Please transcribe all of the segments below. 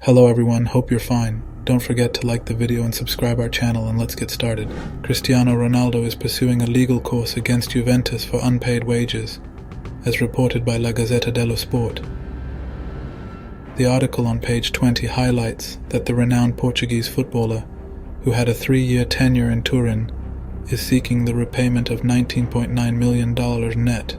Hello everyone, hope you're fine. Don't forget to like the video and subscribe our channel, and let's get started. Cristiano Ronaldo is pursuing a legal course against Juventus for unpaid wages, as reported by La Gazzetta dello Sport. The article on page 20 highlights that the renowned Portuguese footballer, who had a 3-year tenure in Turin, is seeking the repayment of $19.9 million net,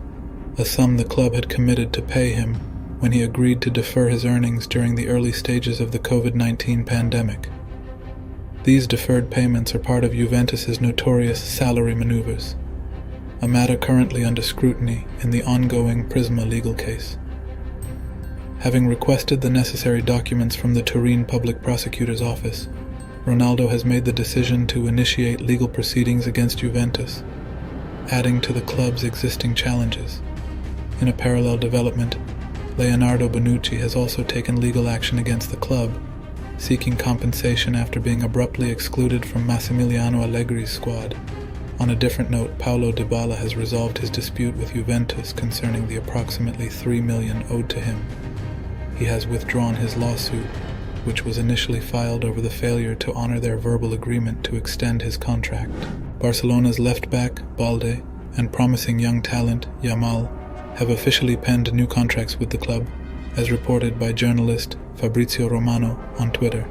a sum the club had committed to pay him when he agreed to defer his earnings during the early stages of the COVID-19 pandemic. These deferred payments are part of Juventus's notorious salary maneuvers, a matter currently under scrutiny in the ongoing Prisma legal case. Having requested the necessary documents from the Turin Public Prosecutor's Office, Ronaldo has made the decision to initiate legal proceedings against Juventus, adding to the club's existing challenges. In a parallel development, Leonardo Bonucci has also taken legal action against the club, seeking compensation after being abruptly excluded from Massimiliano Allegri's squad. On a different note, Paulo Dybala has resolved his dispute with Juventus concerning the approximately $3 million owed to him. He has withdrawn his lawsuit, which was initially filed over the failure to honor their verbal agreement to extend his contract. Barcelona's left-back, Balde, and promising young talent, Yamal, have officially penned new contracts with the club, as reported by journalist Fabrizio Romano on Twitter.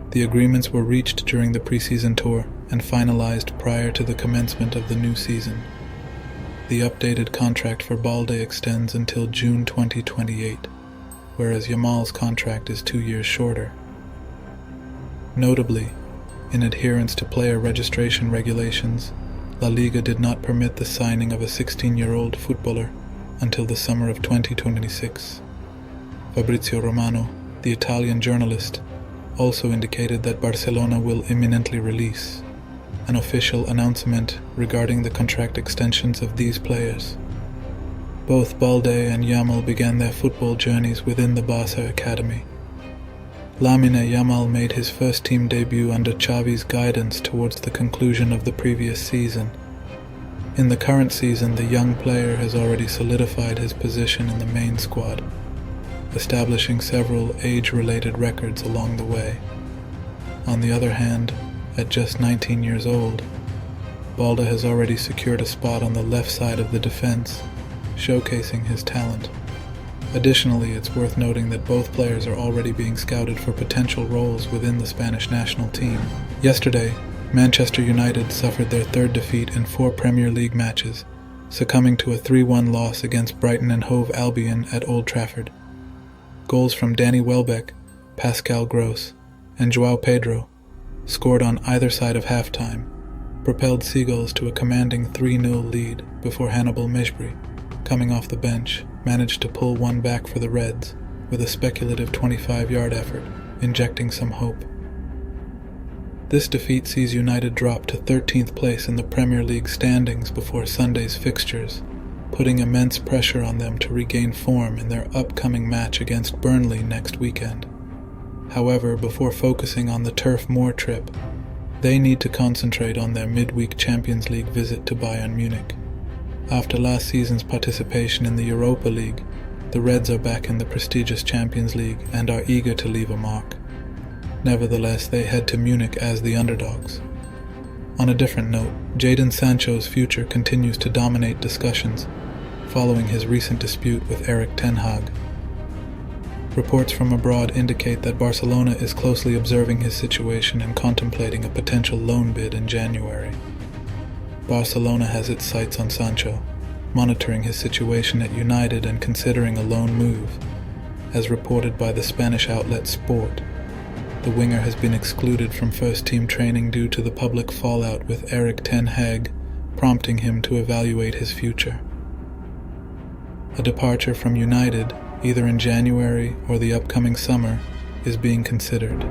The agreements were reached during the preseason tour and finalized prior to the commencement of the new season. The updated contract for Balde extends until June 2028, whereas Yamal's contract is 2 years shorter. Notably, in adherence to player registration regulations, La Liga did not permit the signing of a 16-year-old footballer until the summer of 2026. Fabrizio Romano, the Italian journalist, also indicated that Barcelona will imminently release an official announcement regarding the contract extensions of these players. Both Balde and Yamal began their football journeys within the Barca academy. Lamine Yamal made his first team debut under Xavi's guidance towards the conclusion of the previous season. In the current season, the young player has already solidified his position in the main squad, establishing several age-related records along the way. On the other hand, at just 19 years old, Balde has already secured a spot on the left side of the defense, showcasing his talent. Additionally, it's worth noting that both players are already being scouted for potential roles within the Spanish national team. Yesterday, Manchester United suffered their third defeat in 4 Premier League matches, succumbing to a 3-1 loss against Brighton and Hove Albion at Old Trafford. Goals from Danny Welbeck, Pascal Gross, and João Pedro, scored on either side of halftime, propelled Seagulls to a commanding 3-0 lead before Hannibal Mejbri, coming off the bench, managed to pull one back for the Reds with a speculative 25-yard effort, injecting some hope. This defeat sees United drop to 13th place in the Premier League standings before Sunday's fixtures, putting immense pressure on them to regain form in their upcoming match against Burnley next weekend. However, before focusing on the Turf Moor trip, they need to concentrate on their midweek Champions League visit to Bayern Munich. After last season's participation in the Europa League, the Reds are back in the prestigious Champions League and are eager to leave a mark. Nevertheless, they head to Munich as the underdogs. On a different note, Jadon Sancho's future continues to dominate discussions, following his recent dispute with Erik ten Hag. Reports from abroad indicate that Barcelona is closely observing his situation and contemplating a potential loan bid in January. Barcelona has its sights on Sancho, monitoring his situation at United and considering a loan move. As reported by the Spanish outlet Sport, the winger has been excluded from first-team training due to the public fallout with Erik ten Hag, prompting him to evaluate his future. A departure from United, either in January or the upcoming summer, is being considered.